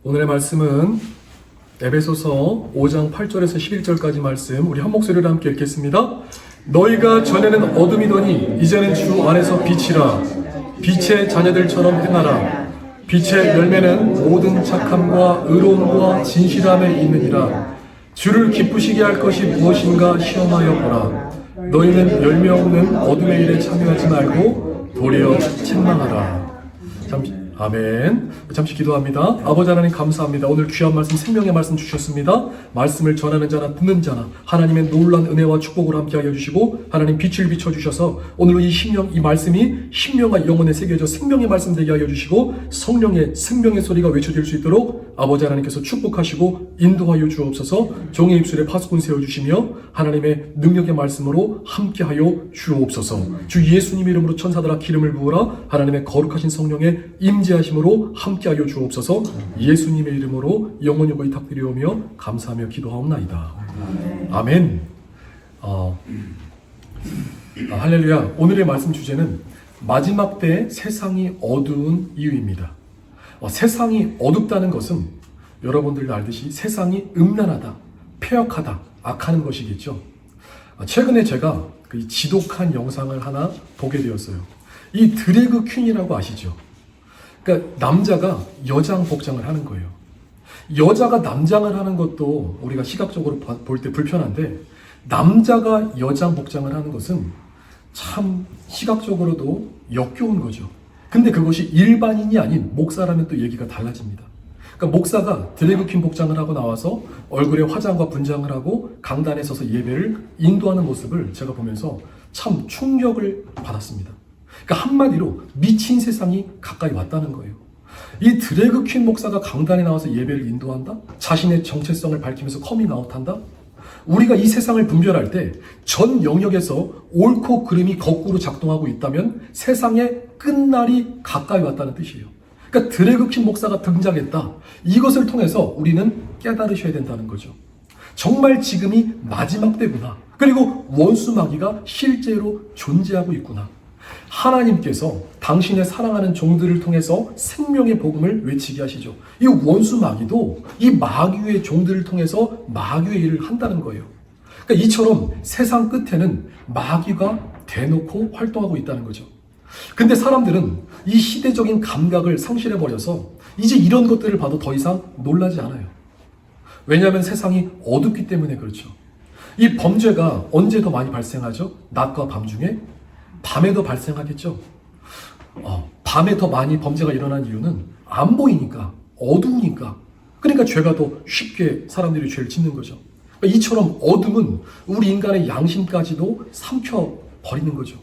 오늘의 말씀은 에베소서 5장 8절에서 11절까지 말씀, 우리 한 목소리로 함께 읽겠습니다. 너희가 전에는 어둠이더니 이제는 주 안에서 빛이라. 빛의 자녀들처럼 행하라. 빛의 열매는 모든 착함과 의로움과 진실함에 있느니라. 주를 기쁘시게 할 것이 무엇인가 시험하여 보라. 너희는 열매 없는 어둠의 일에 참여하지 말고 도리어 책망하라. 아멘. 잠시 기도합니다. 아버지 하나님 감사합니다. 오늘 귀한 말씀, 생명의 말씀 주셨습니다. 말씀을 전하는 자나 듣는 자나 하나님의 놀라운 은혜와 축복을 함께하여 주시고 하나님 빛을 비춰주셔서 오늘 이 말씀이 심령과 영혼에 새겨져 생명의 말씀 되게 하여 주시고 성령의 생명의 소리가 외쳐질 수 있도록 아버지 하나님께서 축복하시고 인도하여 주옵소서. 종의 입술에 파수꾼 세워주시며 하나님의 능력의 말씀으로 함께하여 주옵소서. 주 예수님의 이름으로 천사들아 기름을 부으라. 하나님의 거룩하신 성령의 임재하심으로 함께하여 주옵소서. 예수님의 이름으로 영원히 의탁드리오며 감사하며 기도하옵나이다. 아멘. 할렐루야. 오늘의 말씀 주제는 마지막 때 세상이 어두운 이유입니다. 세상이 어둡다는 것은 여러분들도 알듯이 세상이 음란하다, 폐역하다, 악하는 것이겠죠. 최근에 제가 그 지독한 영상을 하나 보게 되었어요. 이 드래그 퀸이라고 아시죠? 그러니까 남자가 여장 복장을 하는 거예요. 여자가 남장을 하는 것도 우리가 시각적으로 볼 때 불편한데 남자가 여장 복장을 하는 것은 참 시각적으로도 역겨운 거죠. 근데 그것이 일반인이 아닌 목사라면 또 얘기가 달라집니다. 그러니까 목사가 드래그퀸 복장을 하고 나와서 얼굴에 화장과 분장을 하고 강단에 서서 예배를 인도하는 모습을 제가 보면서 참 충격을 받았습니다. 그러니까 한마디로 미친 세상이 가까이 왔다는 거예요. 이 드래그퀸 목사가 강단에 나와서 예배를 인도한다? 자신의 정체성을 밝히면서 커밍아웃한다? 우리가 이 세상을 분별할 때 전 영역에서 옳고 그름이 거꾸로 작동하고 있다면 세상의 끝날이 가까이 왔다는 뜻이에요. 그러니까 드래그퀸 목사가 등장했다. 이것을 통해서 우리는 깨달으셔야 된다는 거죠. 정말 지금이 마지막 때구나. 그리고 원수 마귀가 실제로 존재하고 있구나. 하나님께서 당신의 사랑하는 종들을 통해서 생명의 복음을 외치게 하시죠. 이 원수 마귀도 이 마귀의 종들을 통해서 마귀의 일을 한다는 거예요. 그러니까 이처럼 세상 끝에는 마귀가 대놓고 활동하고 있다는 거죠. 근데 사람들은 이 시대적인 감각을 상실해버려서 이제 이런 것들을 봐도 더 이상 놀라지 않아요. 왜냐하면 세상이 어둡기 때문에 그렇죠. 이 범죄가 언제 더 많이 발생하죠? 낮과 밤 중에? 밤에 더 발생하겠죠. 밤에 더 많이 범죄가 일어난 이유는 안 보이니까, 어두우니까. 그러니까 죄가 더 쉽게 사람들이 죄를 짓는 거죠. 그러니까 이처럼 어둠은 우리 인간의 양심까지도 삼켜버리는 거죠.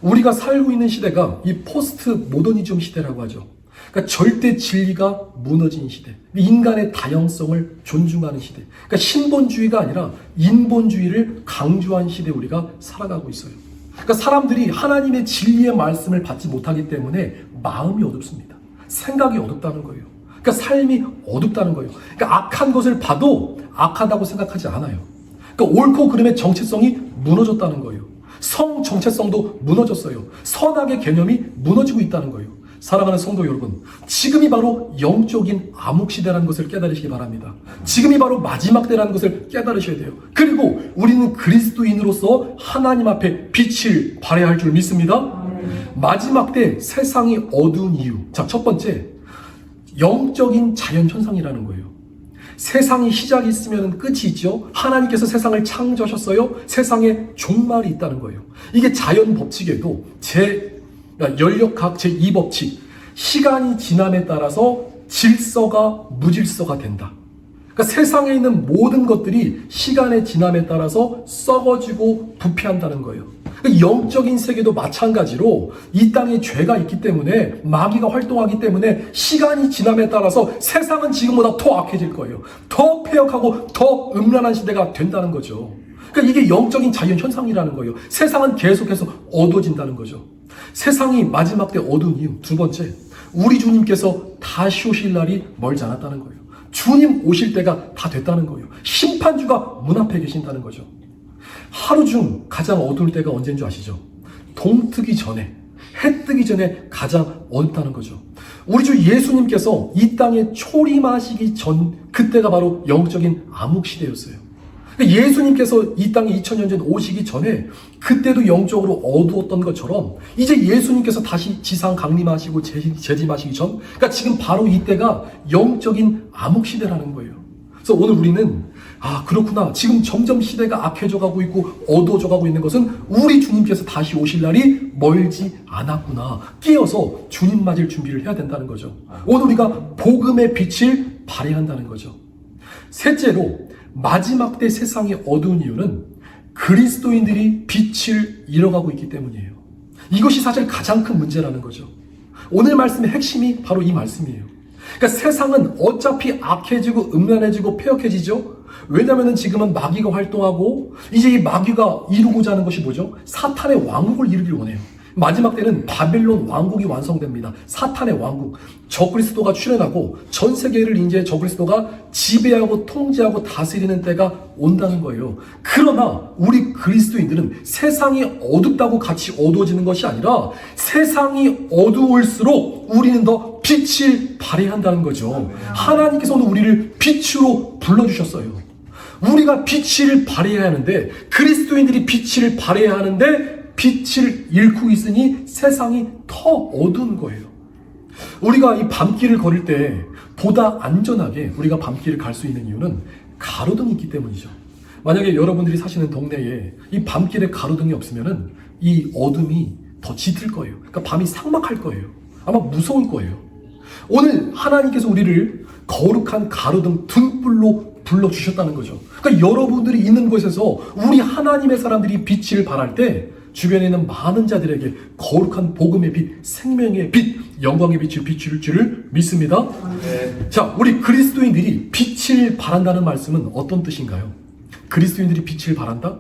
우리가 살고 있는 시대가 이 포스트 모더니즘 시대라고 하죠. 그러니까 절대 진리가 무너진 시대, 인간의 다양성을 존중하는 시대. 그러니까 신본주의가 아니라 인본주의를 강조한 시대에 우리가 살아가고 있어요. 그러니까 사람들이 하나님의 진리의 말씀을 받지 못하기 때문에 마음이 어둡습니다. 생각이 어둡다는 거예요. 그러니까 삶이 어둡다는 거예요. 그러니까 악한 것을 봐도 악하다고 생각하지 않아요. 그러니까 옳고 그름의 정체성이 무너졌다는 거예요. 성 정체성도 무너졌어요. 선악의 개념이 무너지고 있다는 거예요. 사랑하는 성도 여러분, 지금이 바로 영적인 암흑시대라는 것을 깨달으시기 바랍니다. 지금이 바로 마지막 때라는 것을 깨달으셔야 돼요. 그리고 우리는 그리스도인으로서 하나님 앞에 빛을 발해야 할 줄 믿습니다. 마지막 때 세상이 어두운 이유. 자, 첫 번째, 영적인 자연현상이라는 거예요. 세상이 시작이 있으면 끝이 있죠. 하나님께서 세상을 창조하셨어요. 세상에 종말이 있다는 거예요. 이게 자연 법칙에도 연력학 제2법칙, 시간이 지남에 따라서 질서가 무질서가 된다. 그러니까 세상에 있는 모든 것들이 시간의 지남에 따라서 썩어지고 부패한다는 거예요. 그러니까 영적인 세계도 마찬가지로 이 땅에 죄가 있기 때문에 마귀가 활동하기 때문에 시간이 지남에 따라서 세상은 지금보다 더 악해질 거예요. 더 폐역하고 더 음란한 시대가 된다는 거죠. 그러니까 이게 영적인 자연 현상이라는 거예요. 세상은 계속해서 어두워진다는 거죠. 세상이 마지막 때 어두운 이유. 두 번째, 우리 주님께서 다시 오실 날이 멀지 않았다는 거예요. 주님 오실 때가 다 됐다는 거예요. 심판주가 문 앞에 계신다는 거죠. 하루 중 가장 어두울 때가 언제인 줄 아시죠? 동 뜨기 전에, 해 뜨기 전에 가장 어둡다는 거죠. 우리 주 예수님께서 이 땅에 초림하시기 전, 그때가 바로 영적인 암흑시대였어요. 예수님께서 이 땅에 2000년 전 오시기 전에 그때도 영적으로 어두웠던 것처럼 이제 예수님께서 다시 지상 강림하시고 재림하시기 전, 그러니까 지금 바로 이때가 영적인 암흑시대라는 거예요. 그래서 오늘 우리는 그렇구나, 지금 점점 시대가 악해져 가고 있고 어두워져 가고 있는 것은 우리 주님께서 다시 오실 날이 멀지 않았구나, 깨어서 주님 맞을 준비를 해야 된다는 거죠. 오늘 우리가 복음의 빛을 발휘한다는 거죠. 셋째로, 마지막 때 세상이 어두운 이유는 그리스도인들이 빛을 잃어가고 있기 때문이에요. 이것이 사실 가장 큰 문제라는 거죠. 오늘 말씀의 핵심이 바로 이 말씀이에요. 그러니까 세상은 어차피 악해지고 음란해지고 폐역해지죠. 왜냐하면 지금은 마귀가 활동하고, 이제 이 마귀가 이루고자 하는 것이 뭐죠? 사탄의 왕국을 이루길 원해요. 마지막 때는 바벨론 왕국이 완성됩니다. 사탄의 왕국, 적그리스도가 출현하고 전 세계를 이제 적그리스도가 지배하고 통제하고 다스리는 때가 온다는 거예요. 그러나 우리 그리스도인들은 세상이 어둡다고 같이 어두워지는 것이 아니라 세상이 어두울수록 우리는 더 빛을 발휘한다는 거죠. 하나님께서 오늘 우리를 빛으로 불러주셨어요. 우리가 빛을 발휘해야 하는데, 그리스도인들이 빛을 발휘해야 하는데 빛을 잃고 있으니 세상이 더 어두운 거예요. 우리가 이 밤길을 걸을 때 보다 안전하게 우리가 밤길을 갈 수 있는 이유는 가로등이 있기 때문이죠. 만약에 여러분들이 사시는 동네에 이 밤길에 가로등이 없으면은 이 어둠이 더 짙을 거예요. 그러니까 밤이 삭막할 거예요. 아마 무서울 거예요. 오늘 하나님께서 우리를 거룩한 가로등 등불로 불러주셨다는 거죠. 그러니까 여러분들이 있는 곳에서 우리 하나님의 사람들이 빛을 발할 때 주변에 있는 많은 자들에게 거룩한 복음의 빛, 생명의 빛, 영광의 빛을 비출 줄을 믿습니다. 네. 자, 우리 그리스도인들이 빛을 발한다는 말씀은 어떤 뜻인가요? 그리스도인들이 빛을 발한다?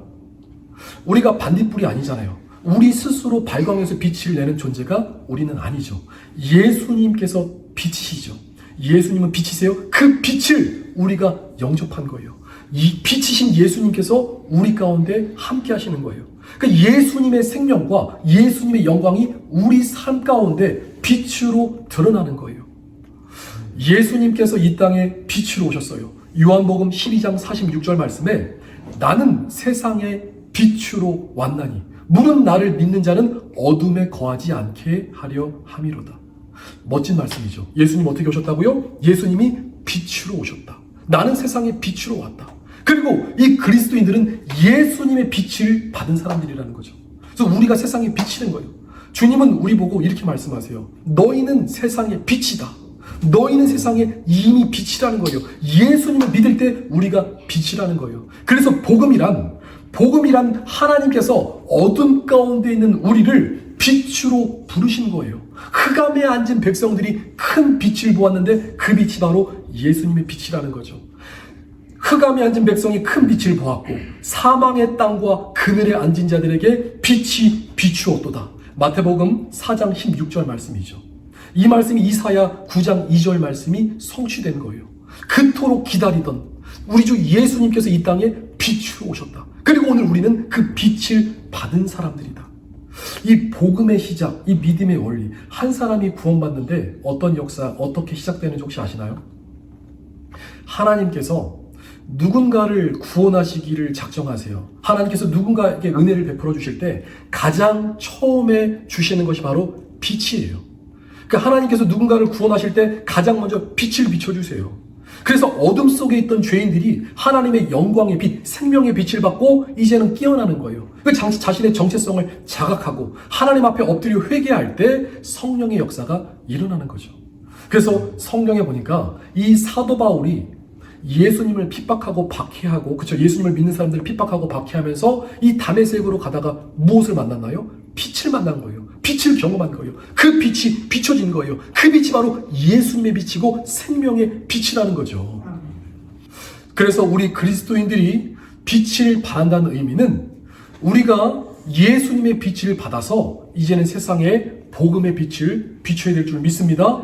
우리가 반딧불이 아니잖아요. 우리 스스로 발광해서 빛을 내는 존재가 우리는 아니죠. 예수님께서 빛이시죠. 예수님은 빛이세요. 그 빛을 우리가 영접한 거예요. 이 빛이신 예수님께서 우리 가운데 함께 하시는 거예요. 그러니까 예수님의 생명과 예수님의 영광이 우리 삶 가운데 빛으로 드러나는 거예요. 예수님께서 이 땅에 빛으로 오셨어요. 요한복음 12장 46절 말씀에 나는 세상의 빛으로 왔나니 물은 나를 믿는 자는 어둠에 거하지 않게 하려 함이로다. 멋진 말씀이죠. 예수님 어떻게 오셨다고요? 예수님이 빛으로 오셨다. 나는 세상의 빛으로 왔다. 그리고 이 그리스도인들은 예수님의 빛을 받은 사람들이라는 거죠. 그래서 우리가 세상의 빛이는 거예요. 주님은 우리 보고 이렇게 말씀하세요. 너희는 세상의 빛이다. 너희는 세상에 이미 빛이라는 거예요. 예수님을 믿을 때 우리가 빛이라는 거예요. 그래서 복음이란 하나님께서 어둠 가운데 있는 우리를 빛으로 부르신 거예요. 흑암에 앉은 백성들이 큰 빛을 보았는데 그 빛이 바로 예수님의 빛이라는 거죠. 흑암에 앉은 백성이 큰 빛을 보았고 사망의 땅과 그늘에 앉은 자들에게 빛이 비추었도다. 마태복음 4장 16절 말씀이죠. 이 말씀이 이사야 9장 2절 말씀이 성취된 거예요. 그토록 기다리던 우리 주 예수님께서 이 땅에 빛으로 오셨다. 그리고 오늘 우리는 그 빛을 받은 사람들이다. 이 복음의 시작, 이 믿음의 원리, 한 사람이 구원받는데 어떤 역사, 어떻게 시작되는지 혹시 아시나요? 하나님께서 누군가를 구원하시기를 작정하세요. 하나님께서 누군가에게 은혜를 베풀어 주실 때 가장 처음에 주시는 것이 바로 빛이에요. 그러니까 하나님께서 누군가를 구원하실 때 가장 먼저 빛을 비춰주세요. 그래서 어둠 속에 있던 죄인들이 하나님의 영광의 빛, 생명의 빛을 받고 이제는 깨어나는 거예요. 자신의 정체성을 자각하고 하나님 앞에 엎드려 회개할 때 성령의 역사가 일어나는 거죠. 그래서 성경에 보니까 이 사도 바울이 예수님을 핍박하고 박해하고, 그쵸, 예수님을 믿는 사람들을 핍박하고 박해하면서 이 다메섹으로 가다가 무엇을 만났나요? 빛을 만난 거예요. 빛을 경험한 거예요. 그 빛이 비춰진 거예요. 그 빛이 바로 예수님의 빛이고 생명의 빛이라는 거죠. 그래서 우리 그리스도인들이 빛을 발한다는 의미는 우리가 예수님의 빛을 받아서 이제는 세상에 복음의 빛을 비춰야 될 줄 믿습니다.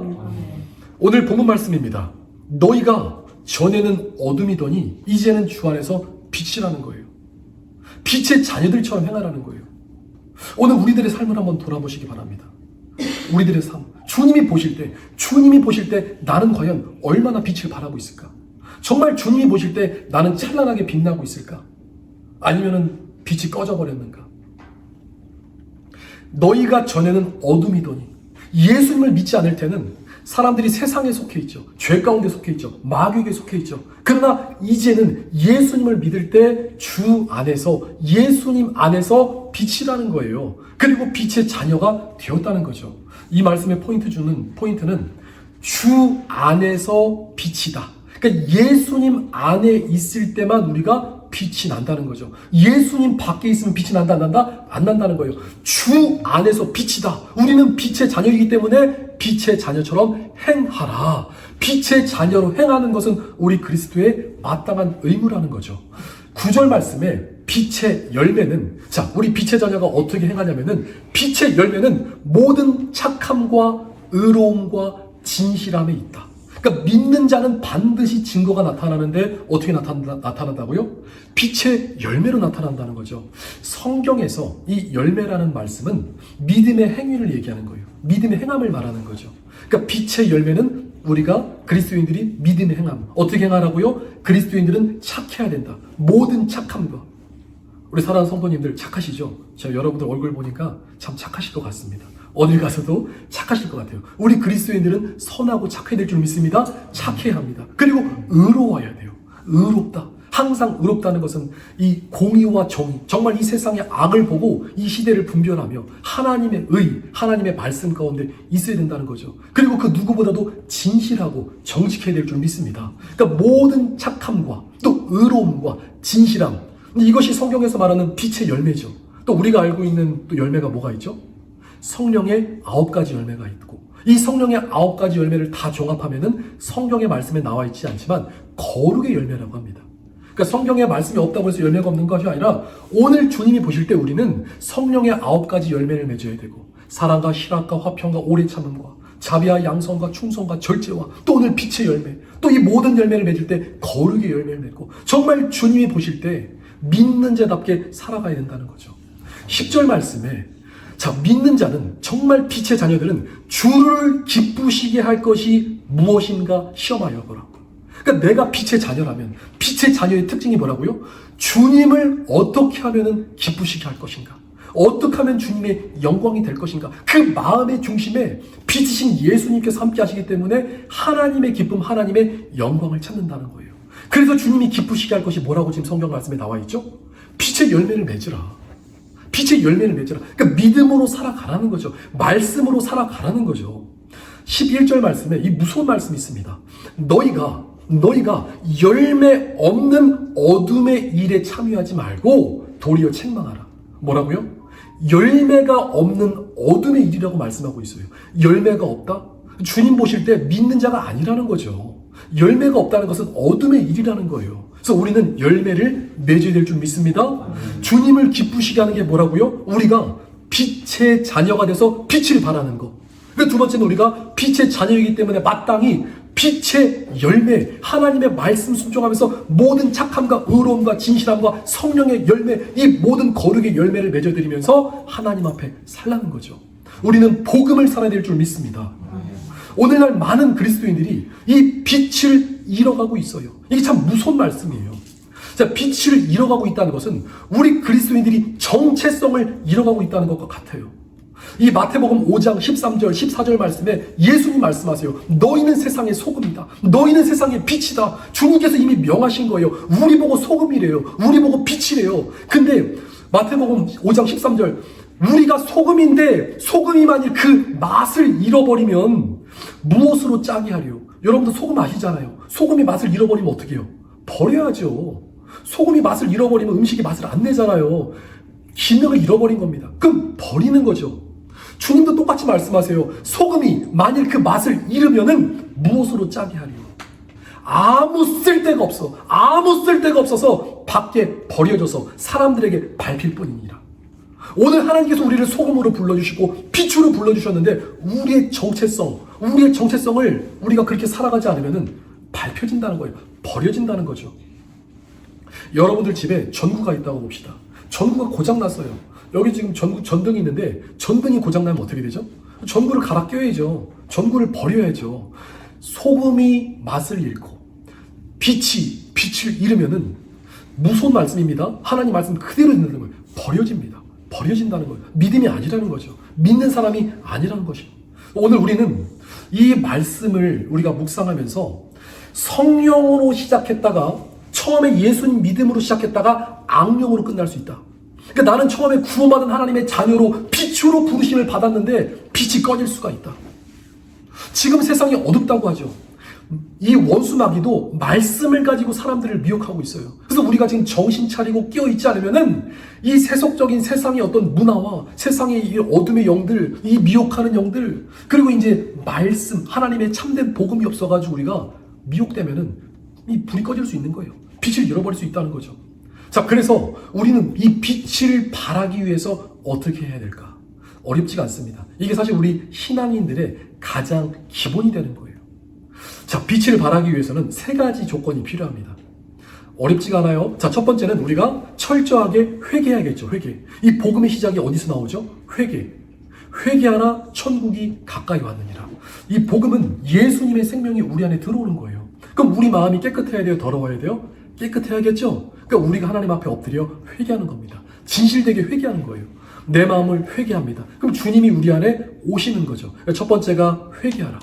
오늘 본문 말씀입니다. 너희가 전에는 어둠이더니 이제는 주 안에서 빛이라는 거예요. 빛의 자녀들처럼 행하라는 거예요. 오늘 우리들의 삶을 한번 돌아보시기 바랍니다. 우리들의 삶. 주님이 보실 때 나는 과연 얼마나 빛을 발하고 있을까? 정말 주님이 보실 때 나는 찬란하게 빛나고 있을까? 아니면은 빛이 꺼져버렸는가? 너희가 전에는 어둠이더니 예수님을 믿지 않을 때는 사람들이 세상에 속해 있죠. 죄 가운데 속해 있죠. 마귀에게 속해 있죠. 그러나 이제는 예수님을 믿을 때 주 안에서, 예수님 안에서 빛이라는 거예요. 그리고 빛의 자녀가 되었다는 거죠. 이 말씀의 포인트는 주 안에서 빛이다. 그러니까 예수님 안에 있을 때만 우리가 빛이 난다는 거죠. 예수님 밖에 있으면 빛이 난다, 안 난다? 안 난다는 거예요. 주 안에서 빛이다. 우리는 빛의 자녀이기 때문에 빛의 자녀처럼 행하라. 빛의 자녀로 행하는 것은 우리 그리스도의 마땅한 의무라는 거죠. 9절 말씀에 빛의 열매는, 자, 우리 빛의 자녀가 어떻게 행하냐면은, 빛의 열매는 모든 착함과 의로움과 진실함에 있다. 그러니까 믿는 자는 반드시 증거가 나타나는데 어떻게 나타난다고요? 빛의 열매로 나타난다는 거죠. 성경에서 이 열매라는 말씀은 믿음의 행위를 얘기하는 거예요. 믿음의 행함을 말하는 거죠. 그러니까 빛의 열매는 우리가 그리스도인들이 믿음의 행함. 어떻게 행하라고요? 그리스도인들은 착해야 된다. 모든 착함과. 우리 사랑하는 성도님들 착하시죠? 제가 여러분들 얼굴 보니까 참 착하실 것 같습니다. 어딜 가서도 착하실 것 같아요. 우리 그리스도인들은 선하고 착해야 될 줄 믿습니다. 착해야 합니다. 그리고 의로워야 돼요. 의롭다. 항상 의롭다는 것은 이 공의와 정의, 정말 이 세상의 악을 보고 이 시대를 분별하며 하나님의 의, 하나님의 말씀 가운데 있어야 된다는 거죠. 그리고 그 누구보다도 진실하고 정직해야 될 줄 믿습니다. 그러니까 모든 착함과 또 의로움과 진실함, 이것이 성경에서 말하는 빛의 열매죠. 또 우리가 알고 있는 또 열매가 뭐가 있죠? 성령의 9가지 열매가 있고, 이 성령의 9가지 열매를 다 종합하면은 성경의 말씀에 나와 있지 않지만 거룩의 열매라고 합니다. 그러니까 성경에 말씀이 없다고 해서 열매가 없는 것이 아니라 오늘 주님이 보실 때 우리는 성령의 9가지 열매를 맺어야 되고, 사랑과 실학과 화평과 오래 참음과 자비와 양성과 충성과 절제와 또 오늘 빛의 열매, 또 이 모든 열매를 맺을 때 거룩의 열매를 맺고, 정말 주님이 보실 때 믿는 자답게 살아가야 된다는 거죠. 10절 말씀에, 자, 믿는 자는, 정말 빛의 자녀들은 주를 기쁘시게 할 것이 무엇인가 시험하여 보라. 그러니까 내가 빛의 자녀라면 빛의 자녀의 특징이 뭐라고요? 주님을 어떻게 하면 기쁘시게 할 것인가? 어떻게 하면 주님의 영광이 될 것인가? 그 마음의 중심에 빛이신 예수님께서 함께 하시기 때문에 하나님의 기쁨, 하나님의 영광을 찾는다는 거예요. 그래서 주님이 기쁘시게 할 것이 뭐라고 지금 성경 말씀에 나와 있죠? 빛의 열매를 맺으라. 빛의 열매를 맺으라. 그러니까 믿음으로 살아가라는 거죠. 말씀으로 살아가라는 거죠. 11절 말씀에 이 무서운 말씀이 있습니다. 너희가 열매 없는 어둠의 일에 참여하지 말고 도리어 책망하라. 뭐라고요? 열매가 없는 어둠의 일이라고 말씀하고 있어요. 열매가 없다? 주님 보실 때 믿는 자가 아니라는 거죠. 열매가 없다는 것은 어둠의 일이라는 거예요. 그래서 우리는 열매를 맺어야 될 줄 믿습니다. 주님을 기쁘시게 하는 게 뭐라고요? 우리가 빛의 자녀가 돼서 빛을 발하는 거. 두 번째는 우리가 빛의 자녀이기 때문에 마땅히 빛의 열매, 하나님의 말씀 순종하면서 모든 착함과 의로움과 진실함과 성령의 열매, 이 모든 거룩의 열매를 맺어드리면서 하나님 앞에 살라는 거죠. 우리는 복음을 살아야 될 줄 믿습니다. 오늘날 많은 그리스도인들이 이 빛을 잃어가고 있어요. 이게 참 무서운 말씀이에요. 자, 빛을 잃어가고 있다는 것은 우리 그리스도인들이 정체성을 잃어가고 있다는 것과 같아요. 이 마태복음 5장 13절 14절 말씀에 예수님 말씀하세요. 너희는 세상의 소금이다. 너희는 세상의 빛이다. 주님께서 이미 명하신 거예요. 우리 보고 소금이래요. 우리 보고 빛이래요. 근데 마태복음 5장 13절, 우리가 소금인데 소금이 만일 그 맛을 잃어버리면 무엇으로 짜게 하려? 여러분도 소금 아시잖아요. 소금이 맛을 잃어버리면 어떻게 해요? 버려야죠. 소금이 맛을 잃어버리면 음식이 맛을 안 내잖아요. 기능을 잃어버린 겁니다. 그럼 버리는 거죠. 주님도 똑같이 말씀하세요. 소금이 만일 그 맛을 잃으면은 무엇으로 짜게 하려? 아무 쓸데가 없어. 아무 쓸데가 없어서 밖에 버려져서 사람들에게 밟힐 뿐입니다. 오늘 하나님께서 우리를 소금으로 불러주시고 빛으로 불러주셨는데 우리의 정체성을 우리가 그렇게 살아가지 않으면은 밟혀진다는 거예요. 버려진다는 거죠. 여러분들 집에 전구가 있다고 봅시다. 전구가 고장났어요. 여기 지금 전등이 있는데 전등이 고장나면 어떻게 되죠? 전구를 갈아 껴야죠. 전구를 버려야죠. 소금이 맛을 잃고 빛이 빛을 잃으면은 무서운 말씀입니다. 하나님 말씀 그대로 있는 거예요. 버려집니다. 버려진다는 거예요. 믿음이 아니라는 거죠. 믿는 사람이 아니라는 것이죠. 오늘 우리는 이 말씀을 우리가 묵상하면서 성령으로 시작했다가 처음에 예수님 믿음으로 시작했다가 악령으로 끝날 수 있다. 그러니까 나는 처음에 구원받은 하나님의 자녀로 빛으로 부르심을 받았는데 빛이 꺼질 수가 있다. 지금 세상이 어둡다고 하죠. 이 원수 마귀도 말씀을 가지고 사람들을 미혹하고 있어요. 그래서 우리가 지금 정신 차리고 깨어있지 않으면은 이 세속적인 세상의 어떤 문화와 세상의 이 어둠의 영들, 이 미혹하는 영들, 그리고 이제 말씀, 하나님의 참된 복음이 없어가지고 우리가 미혹되면은 이 불이 꺼질 수 있는 거예요. 빛을 잃어버릴 수 있다는 거죠. 자, 그래서 우리는 이 빛을 발하기 위해서 어떻게 해야 될까? 어렵지가 않습니다. 이게 사실 우리 신앙인들의 가장 기본이 되는 거예요. 자, 빛을 발하기 위해서는 세 가지 조건이 필요합니다. 어렵지가 않아요. 자, 첫 번째는 우리가 철저하게 회개해야겠죠. 회개. 이 복음의 시작이 어디서 나오죠? 회개. 회개하라 천국이 가까이 왔느니라. 이 복음은 예수님의 생명이 우리 안에 들어오는 거예요. 그럼 우리 마음이 깨끗해야 돼요? 더러워야 돼요? 깨끗해야겠죠? 그러니까 우리가 하나님 앞에 엎드려 회개하는 겁니다. 진실되게 회개하는 거예요. 내 마음을 회개합니다. 그럼 주님이 우리 안에 오시는 거죠. 첫 번째가 회개하라.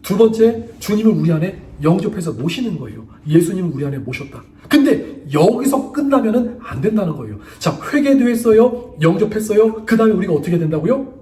두 번째, 주님을 우리 안에 영접해서 모시는 거예요. 예수님을 우리 안에 모셨다. 근데 여기서 끝나면은 안 된다는 거예요. 자, 회개도 했어요. 영접했어요. 그 다음에 우리가 어떻게 된다고요?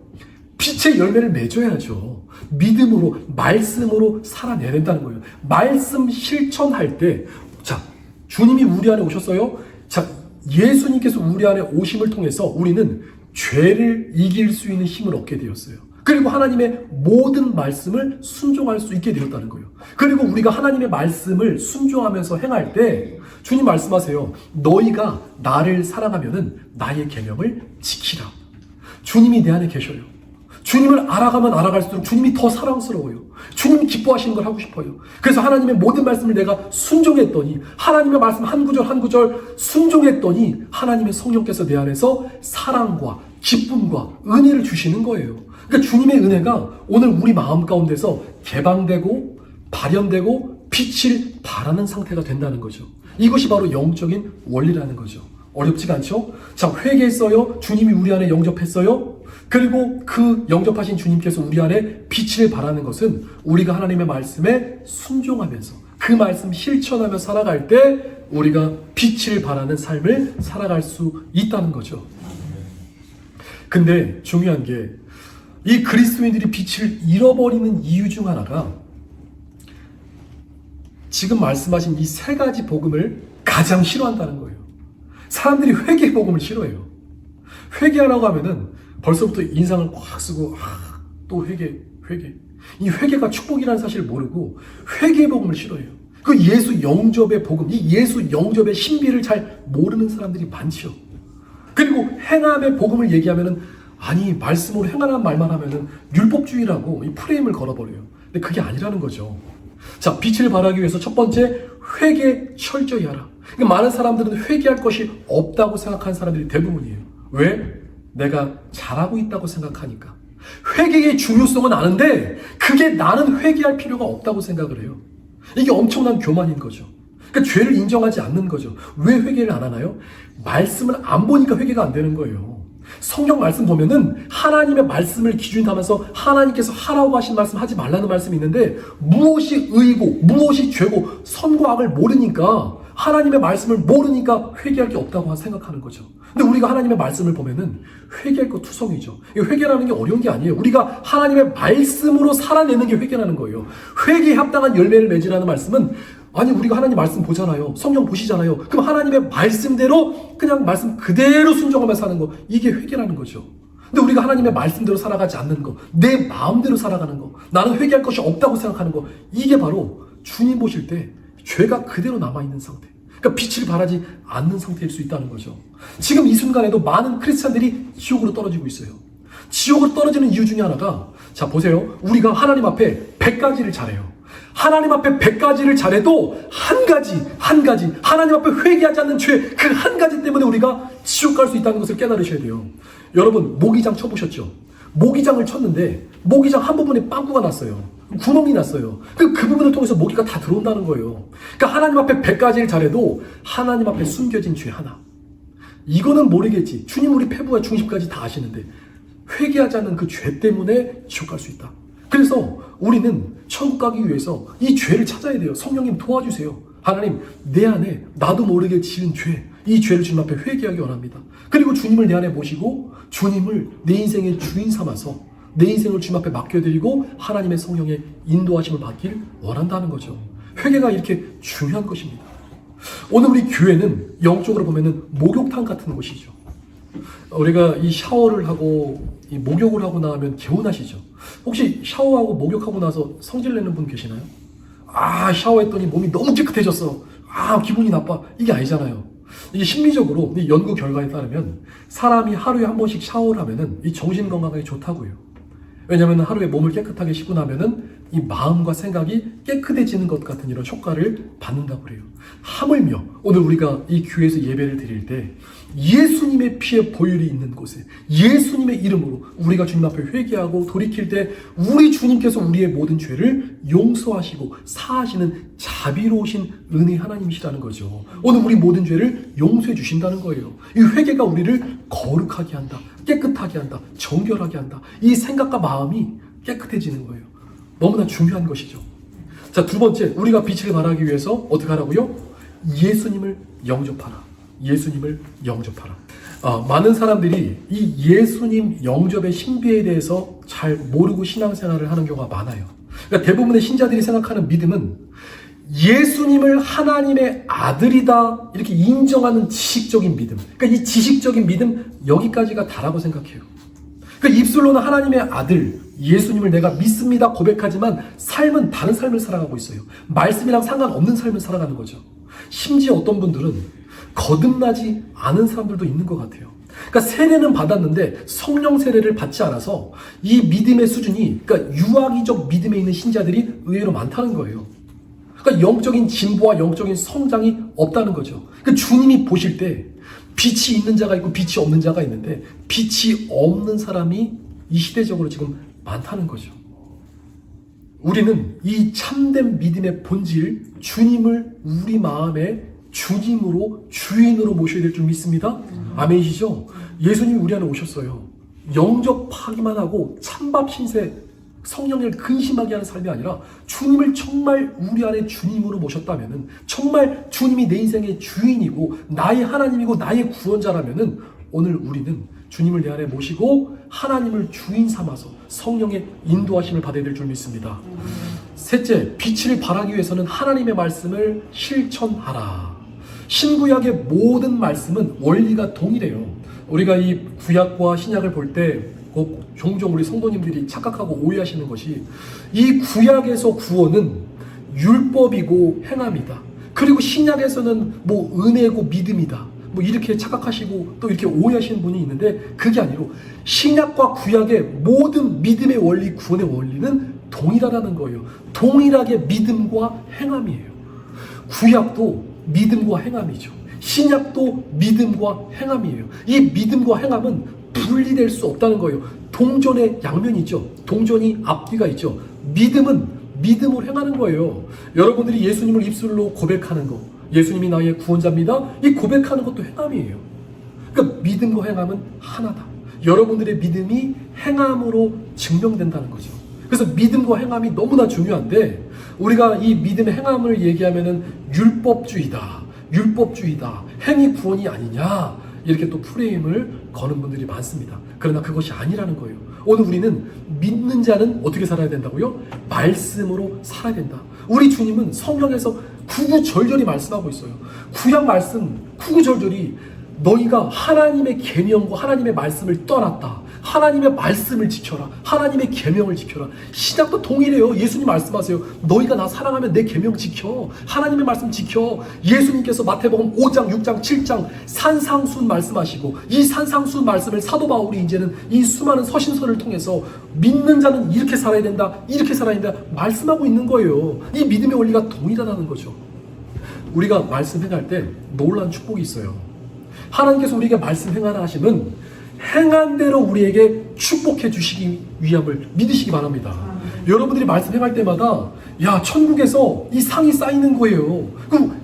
빛의 열매를 맺어야죠. 믿음으로, 말씀으로 살아내야 된다는 거예요. 말씀 실천할 때, 자, 주님이 우리 안에 오셨어요. 자, 예수님께서 우리 안에 오심을 통해서 우리는 죄를 이길 수 있는 힘을 얻게 되었어요. 그리고 하나님의 모든 말씀을 순종할 수 있게 되었다는 거예요. 그리고 우리가 하나님의 말씀을 순종하면서 행할 때 주님 말씀하세요. 너희가 나를 사랑하면은 나의 계명을 지키라. 주님이 내 안에 계셔요. 주님을 알아가면 알아갈수록 주님이 더 사랑스러워요. 주님이 기뻐하시는 걸 하고 싶어요. 그래서 하나님의 모든 말씀을 내가 순종했더니, 하나님의 말씀 한 구절 한 구절 순종했더니 하나님의 성령께서 내 안에서 사랑과 기쁨과 은혜를 주시는 거예요. 그러니까 주님의 은혜가 오늘 우리 마음 가운데서 개방되고 발현되고 빛을 발하는 상태가 된다는 거죠. 이것이 바로 영적인 원리라는 거죠. 어렵지가 않죠? 자, 회개했어요. 주님이 우리 안에 영접했어요. 그리고 그 영접하신 주님께서 우리 안에 빛을 발하는 것은 우리가 하나님의 말씀에 순종하면서 그 말씀 실천하며 살아갈 때 우리가 빛을 발하는 삶을 살아갈 수 있다는 거죠. 근데 중요한 게 이 그리스도인들이 빛을 잃어버리는 이유 중 하나가 지금 말씀하신 이 세 가지 복음을 가장 싫어한다는 거예요. 사람들이 회개 복음을 싫어해요. 회개하라고 하면은 벌써부터 인상을 꽉 쓰고 또 회개. 이 회개가 축복이라는 사실을 모르고 회개 복음을 싫어해요. 그 예수 영접의 복음, 이 예수 영접의 신비를 잘 모르는 사람들이 많죠. 그리고 행함의 복음을 얘기하면은 아니 말씀으로 행하라는 말만 하면은 율법주의라고 이 프레임을 걸어버려요. 근데 그게 아니라는 거죠. 자, 빛을 발하기 위해서 첫 번째 회개 철저히 하라. 그러니까 많은 사람들은 회개할 것이 없다고 생각하는 사람들이 대부분이에요. 왜? 내가 잘하고 있다고 생각하니까. 회개의 중요성은 아는데 그게 나는 회개할 필요가 없다고 생각을 해요. 이게 엄청난 교만인 거죠. 그러니까 죄를 인정하지 않는 거죠. 왜 회개를 안 하나요? 말씀을 안 보니까 회개가 안 되는 거예요. 성경 말씀 보면은 하나님의 말씀을 기준 삼아서 하나님께서 하라고 하신 말씀 하지 말라는 말씀이 있는데 무엇이 의고 무엇이 죄고 선과 악을 모르니까 하나님의 말씀을 모르니까 회개할 게 없다고 생각하는 거죠. 근데 우리가 하나님의 말씀을 보면은 회개할 거 투성이죠. 회개라는 게 어려운 게 아니에요. 우리가 하나님의 말씀으로 살아내는 게 회개라는 거예요. 회개에 합당한 열매를 맺으라는 말씀은 아니 우리가 하나님 말씀 보잖아요. 성경 보시잖아요. 그럼 하나님의 말씀대로 그냥 말씀 그대로 순종하며 사는 거 이게 회개라는 거죠. 근데 우리가 하나님의 말씀대로 살아가지 않는 거, 내 마음대로 살아가는 거, 나는 회개할 것이 없다고 생각하는 거 이게 바로 주님 보실 때 죄가 그대로 남아있는 상태. 그러니까 빛을 발하지 않는 상태일 수 있다는 거죠. 지금 이 순간에도 많은 크리스찬들이 지옥으로 떨어지고 있어요. 지옥으로 떨어지는 이유 중에 하나가 자 보세요. 우리가 하나님 앞에 100가지를 잘해요. 하나님 앞에 100가지를 잘해도 한 가지 하나님 앞에 회개하지 않는 죄 그 한 가지 때문에 우리가 지옥 갈 수 있다는 것을 깨달으셔야 돼요. 여러분 모기장 쳐보셨죠? 모기장을 쳤는데 모기장 한 부분에 빵꾸가 났어요. 구멍이 났어요. 그 부분을 통해서 모기가 다 들어온다는 거예요. 그러니까 하나님 앞에 100가지를 잘해도 하나님 앞에 숨겨진 죄 하나. 이거는 모르겠지. 주님 우리 패부와 중심까지 다 아시는데 회개하지 않는 그 죄 때문에 지옥 갈 수 있다. 그래서 우리는 천국 가기 위해서 이 죄를 찾아야 돼요. 성령님 도와주세요. 하나님, 내 안에 나도 모르게 지은 죄, 이 죄를 주님 앞에 회개하기 원합니다. 그리고 주님을 내 안에 모시고 주님을 내 인생의 주인 삼아서 내 인생을 주님 앞에 맡겨드리고 하나님의 성령의 인도하심을 받길 원한다는 거죠. 회개가 이렇게 중요한 것입니다. 오늘 우리 교회는 영적으로 보면은 목욕탕 같은 곳이죠. 우리가 이 샤워를 하고 이 목욕을 하고 나면 개운하시죠? 혹시 샤워하고 목욕하고 나서 성질 내는 분 계시나요? 샤워했더니 몸이 너무 깨끗해졌어. 기분이 나빠. 이게 아니잖아요. 이게 심리적으로 이 연구 결과에 따르면 사람이 하루에 한 번씩 샤워를 하면은 이 정신 건강에 좋다고요. 왜냐하면 하루에 몸을 깨끗하게 씻고 나면은 이 마음과 생각이 깨끗해지는 것 같은 이런 효과를 받는다고 그래요. 하물며 오늘 우리가 이 교회에서 예배를 드릴 때 예수님의 피의 보혈이 있는 곳에 예수님의 이름으로 우리가 주님 앞에 회개하고 돌이킬 때 우리 주님께서 우리의 모든 죄를 용서하시고 사하시는 자비로우신 은혜 하나님이시라는 거죠. 오늘 우리 모든 죄를 용서해 주신다는 거예요. 이 회개가 우리를 거룩하게 한다, 깨끗하게 한다, 정결하게 한다. 이 생각과 마음이 깨끗해지는 거예요. 너무나 중요한 것이죠. 자, 두 번째, 우리가 빛을 발하기 위해서 어떻게 하라고요? 예수님을 영접하라. 예수님을 영접하라. 많은 사람들이 이 예수님 영접의 신비에 대해서 잘 모르고 신앙생활을 하는 경우가 많아요. 그러니까 대부분의 신자들이 생각하는 믿음은 예수님을 하나님의 아들이다 이렇게 인정하는 지식적인 믿음. 그러니까 이 지식적인 믿음 여기까지가 다라고 생각해요. 그러니까 입술로는 하나님의 아들 예수님을 내가 믿습니다 고백하지만 삶은 다른 삶을 살아가고 있어요. 말씀이랑 상관없는 삶을 살아가는 거죠. 심지어 어떤 분들은 거듭나지 않은 사람들도 있는 것 같아요. 그러니까 세례는 받았는데 성령 세례를 받지 않아서 이 믿음의 수준이, 그러니까 유아기적 믿음에 있는 신자들이 의외로 많다는 거예요. 그러니까 영적인 진보와 영적인 성장이 없다는 거죠. 그러니까 주님이 보실 때 빛이 있는 자가 있고 빛이 없는 자가 있는데 빛이 없는 사람이 이 시대적으로 지금 많다는 거죠. 우리는 이 참된 믿음의 본질, 주님을 우리 마음에 주님으로, 주인으로 모셔야 될 줄 믿습니다. 아멘이시죠? 예수님이 우리 안에 오셨어요. 영접하기만 하고 찬밥 신세, 성령을 근심하게 하는 삶이 아니라 주님을 정말 우리 안에 주님으로 모셨다면은, 정말 주님이 내 인생의 주인이고 나의 하나님이고 나의 구원자라면은 오늘 우리는 주님을 내 안에 모시고 하나님을 주인 삼아서 성령의 인도하심을 받아야 될 줄 믿습니다. 셋째, 빛을 발하기 위해서는 하나님의 말씀을 실천하라. 신구약의 모든 말씀은 원리가 동일해요. 우리가 이 구약과 신약을 볼 때 종종 우리 성도님들이 착각하고 오해하시는 것이 이 구약에서 구원은 율법이고 행함이다. 그리고 신약에서는 은혜고 믿음이다. 이렇게 착각하시고 또 이렇게 오해하시는 분이 있는데 그게 아니고 신약과 구약의 모든 믿음의 원리, 구원의 원리는 동일하다는 거예요. 동일하게 믿음과 행함이에요. 구약도 믿음과 행함이죠. 신약도 믿음과 행함이에요. 이 믿음과 행함은 분리될 수 없다는 거예요. 동전의 양면이죠. 동전이 앞뒤가 있죠. 믿음은 믿음으로 행하는 거예요. 여러분들이 예수님을 입술로 고백하는 거, 예수님이 나의 구원자입니다. 이 고백하는 것도 행함이에요. 그러니까 믿음과 행함은 하나다. 여러분들의 믿음이 행함으로 증명된다는 거죠. 그래서 믿음과 행함이 너무나 중요한데 우리가 이 믿음의 행함을 얘기하면은 율법주의다, 행위 구원이 아니냐 이렇게 또 프레임을 거는 분들이 많습니다. 그러나 그것이 아니라는 거예요. 오늘 우리는 믿는 자는 어떻게 살아야 된다고요? 말씀으로 살아야 된다. 우리 주님은 성경에서 구구절절히 말씀하고 있어요. 구약 말씀 구구절절히 너희가 하나님의 계명과 하나님의 말씀을 떠났다. 하나님의 말씀을 지켜라. 하나님의 계명을 지켜라. 신약도 동일해요. 예수님 말씀하세요. 너희가 나 사랑하면 내 계명 지켜. 하나님의 말씀 지켜. 예수님께서 마태복음 5장, 6장, 7장 산상수훈 말씀하시고 이 산상수훈 말씀을 사도 바울이 이제는 이 수많은 서신서를 통해서 믿는 자는 이렇게 살아야 된다. 이렇게 살아야 된다. 말씀하고 있는 거예요. 이 믿음의 원리가 동일하다는 거죠. 우리가 말씀 행할 때 놀라운 축복이 있어요. 하나님께서 우리에게 말씀 행하라 하시면 행한 대로 우리에게 축복해 주시기 위함을 믿으시기 바랍니다. 여러분들이 말씀 행할 때마다 야, 천국에서 이 상이 쌓이는 거예요.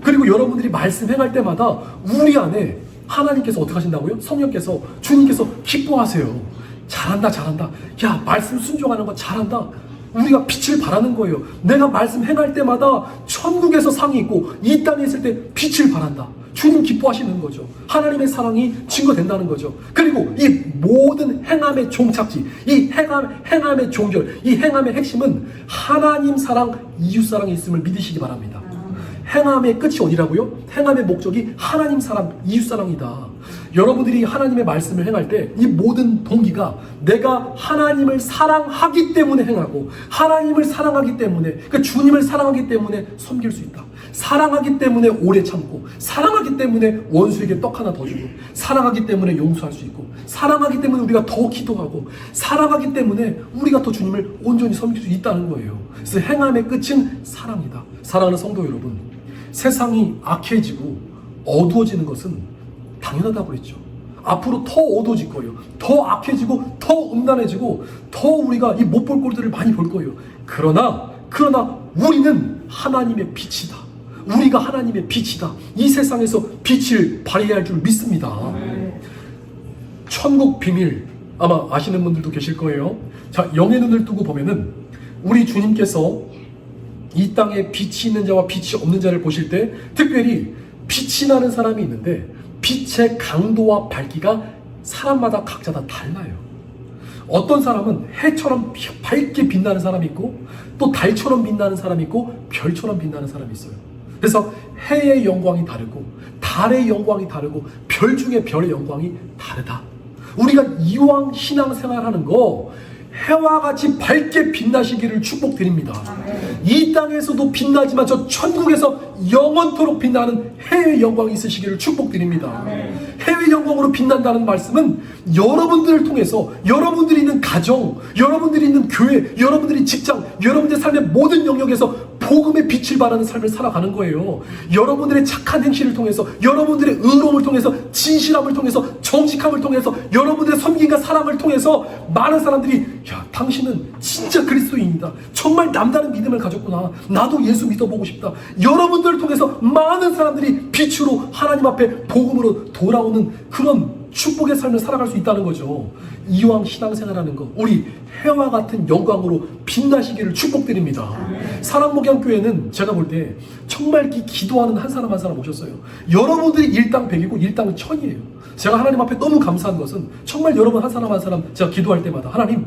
그리고 여러분들이 말씀 행할 때마다 우리 안에 하나님께서 어떻게 하신다고요? 성령께서, 주님께서 기뻐하세요. 잘한다, 잘한다. 야, 말씀 순종하는 거 잘한다. 우리가 빛을 발하는 거예요. 내가 말씀 행할 때마다 천국에서 상이 있고 이 땅에 있을 때 빛을 발한다. 주님 기뻐하시는 거죠. 하나님의 사랑이 증거된다는 거죠. 그리고 이 모든 행함의 종착지, 이 행함의 종결, 이 행함의 핵심은 하나님 사랑, 이웃 사랑이 있음을 믿으시기 바랍니다. 행함의 끝이 어디라고요? 행함의 목적이 하나님 사랑, 이웃 사랑이다. 여러분들이 하나님의 말씀을 행할 때 이 모든 동기가 내가 하나님을 사랑하기 때문에 행하고 하나님을 사랑하기 때문에, 그러니까 주님을 사랑하기 때문에 섬길 수 있다. 사랑하기 때문에 오래 참고, 사랑하기 때문에 원수에게 떡 하나 더 주고, 사랑하기 때문에 용서할 수 있고, 사랑하기 때문에 우리가 더 기도하고, 사랑하기 때문에 우리가 더 주님을 온전히 섬길 수 있다는 거예요. 그래서 행함의 끝은 사랑이다. 사랑하는 성도 여러분, 세상이 악해지고 어두워지는 것은 당연하다고 그랬죠. 앞으로 더 어두워질 거예요. 더 악해지고 더 음란해지고 더 우리가 이 못 볼 꼴들을 많이 볼 거예요. 그러나 우리는 하나님의 빛이다. 우리가 하나님의 빛이다. 이 세상에서 빛을 발휘해야 할 줄 믿습니다. 천국 비밀 아마 아시는 분들도 계실 거예요. 자, 영의 눈을 뜨고 보면은 우리 주님께서 이 땅에 빛이 있는 자와 빛이 없는 자를 보실 때 특별히 빛이 나는 사람이 있는데 빛의 강도와 밝기가 사람마다 각자 다 달라요. 어떤 사람은 해처럼 밝게 빛나는 사람이 있고 또 달처럼 빛나는 사람이 있고 별처럼 빛나는 사람이 있어요. 그래서 해의 영광이 다르고 달의 영광이 다르고 별 중에 별의 영광이 다르다. 우리가 이왕 신앙생활하는 거 해와 같이 밝게 빛나시기를 축복드립니다. 이 땅에서도 빛나지만 저 천국에서 영원토록 빛나는 해의 영광이 있으시기를 축복드립니다. 해의 영광으로 빛난다는 말씀은 여러분들을 통해서 여러분들이 있는 가정, 여러분들이 있는 교회, 여러분들이 직장, 여러분들의 삶의 모든 영역에서 복음의 빛을 발하는 삶을 살아가는 거예요. 여러분들의 착한 행실을 통해서, 여러분들의 의로움을 통해서, 진실함을 통해서, 정직함을 통해서, 여러분들의 섬김과 사랑을 통해서 많은 사람들이 야, 당신은 진짜 그리스도인이다. 정말 남다른 믿음을 가졌구나. 나도 예수 믿어보고 싶다. 여러분들을 통해서 많은 사람들이 빛으로 하나님 앞에 복음으로 돌아오는 그런 축복의 삶을 살아갈 수 있다는 거죠. 이왕 신앙생활하는 거 우리 해와 같은 영광으로 빛나시기를 축복드립니다. 사랑목양교회는 제가 볼 때 정말 기도하는 한 사람 한 사람 오셨어요. 여러분들이 일당백이고 일당천이에요. 제가 하나님 앞에 너무 감사한 것은 정말 여러분 한 사람 한 사람 제가 기도할 때마다 하나님,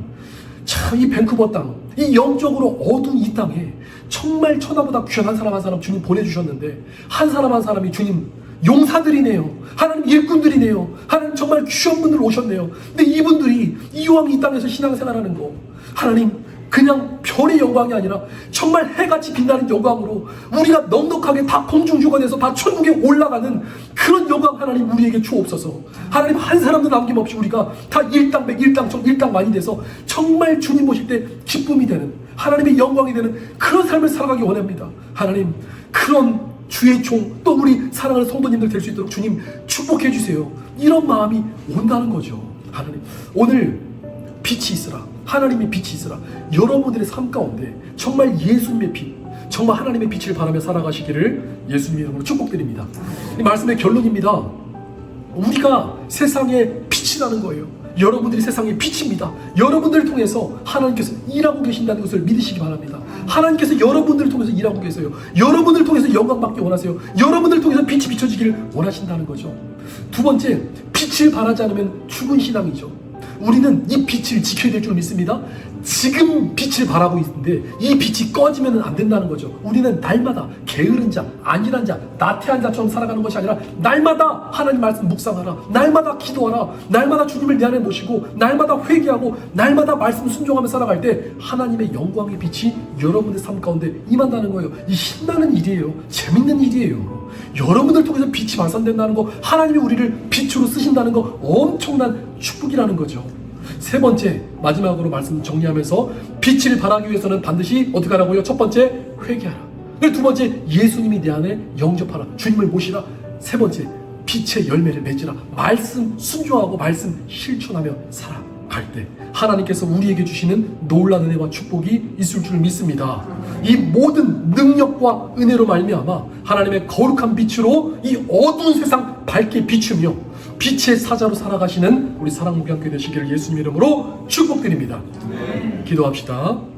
참 이 밴쿠버 땅, 이 영적으로 어두운 이 땅에 정말 천하보다 귀한 한 사람 한 사람 주님 보내주셨는데 한 사람 한 사람이 주님 용사들이네요. 하나님 일꾼들이네요. 하나님 정말 귀한 분들 오셨네요. 근데 이분들이 이왕 이 땅에서 신앙생활하는 거 하나님 그냥 별의 영광이 아니라 정말 해같이 빛나는 영광으로 우리가 넉넉하게 다 공중주권에서 다 천국에 올라가는 그런 영광 하나님 우리에게 주옵소서. 하나님 한 사람도 남김없이 우리가 다 일당백, 일당천, 일당만이 돼서 정말 주님 보실 때 기쁨이 되는 하나님의 영광이 되는 그런 삶을 살아가기 원합니다. 하나님 그런 주의 종, 또 우리 사랑하는 성도님들 될 수 있도록 주님 축복해 주세요. 이런 마음이 온다는 거죠. 하나님 오늘 빛이 있으라. 하나님의 빛이 있으라. 여러분들의 삶 가운데 정말 예수님의 빛, 정말 하나님의 빛을 바라며 살아가시기를 예수님의 이름으로 축복드립니다. 이 말씀의 결론입니다. 우리가 세상에 빛이 나는 거예요. 여러분들이 세상의 빛입니다. 여러분들을 통해서 하나님께서 일하고 계신다는 것을 믿으시기 바랍니다. 하나님께서 여러분들을 통해서 일하고 계세요. 여러분들을 통해서 영광 받기 원하세요. 여러분들을 통해서 빛이 비춰지기를 원하신다는 거죠. 두 번째, 빛을 발하지 않으면 죽은 신앙이죠. 우리는 이 빛을 지켜야 될 줄 믿습니다. 지금 빛을 발하고 있는데 이 빛이 꺼지면 안 된다는 거죠. 우리는 날마다 게으른 자, 안일한 자, 나태한 자처럼 살아가는 것이 아니라 날마다 하나님 말씀 묵상하라. 날마다 기도하라. 날마다 주님을 내 안에 모시고 날마다 회개하고 날마다 말씀 순종하며 살아갈 때 하나님의 영광의 빛이 여러분의 삶 가운데 임한다는 거예요. 이 신나는 일이에요. 재밌는 일이에요. 여러분들 통해서 빛이 발산된다는 거, 하나님이 우리를 빛으로 쓰신다는 거 엄청난 축복이라는 거죠. 세 번째, 마지막으로 말씀 정리하면서 빛을 발하기 위해서는 반드시 어떻게 하라고요? 첫 번째, 회개하라. 그리고 두 번째, 예수님이 내 안에 영접하라. 주님을 모시라. 세 번째, 빛의 열매를 맺으라. 말씀 순종하고 말씀 실천하며 살아갈 때 하나님께서 우리에게 주시는 놀라운 은혜와 축복이 있을 줄 믿습니다. 이 모든 능력과 은혜로 말미암아 하나님의 거룩한 빛으로 이 어두운 세상 밝게 비추며 빛의 사자로 살아가시는 우리 사랑목양교회 되시기를 예수님 이름으로 축복드립니다. 기도합시다.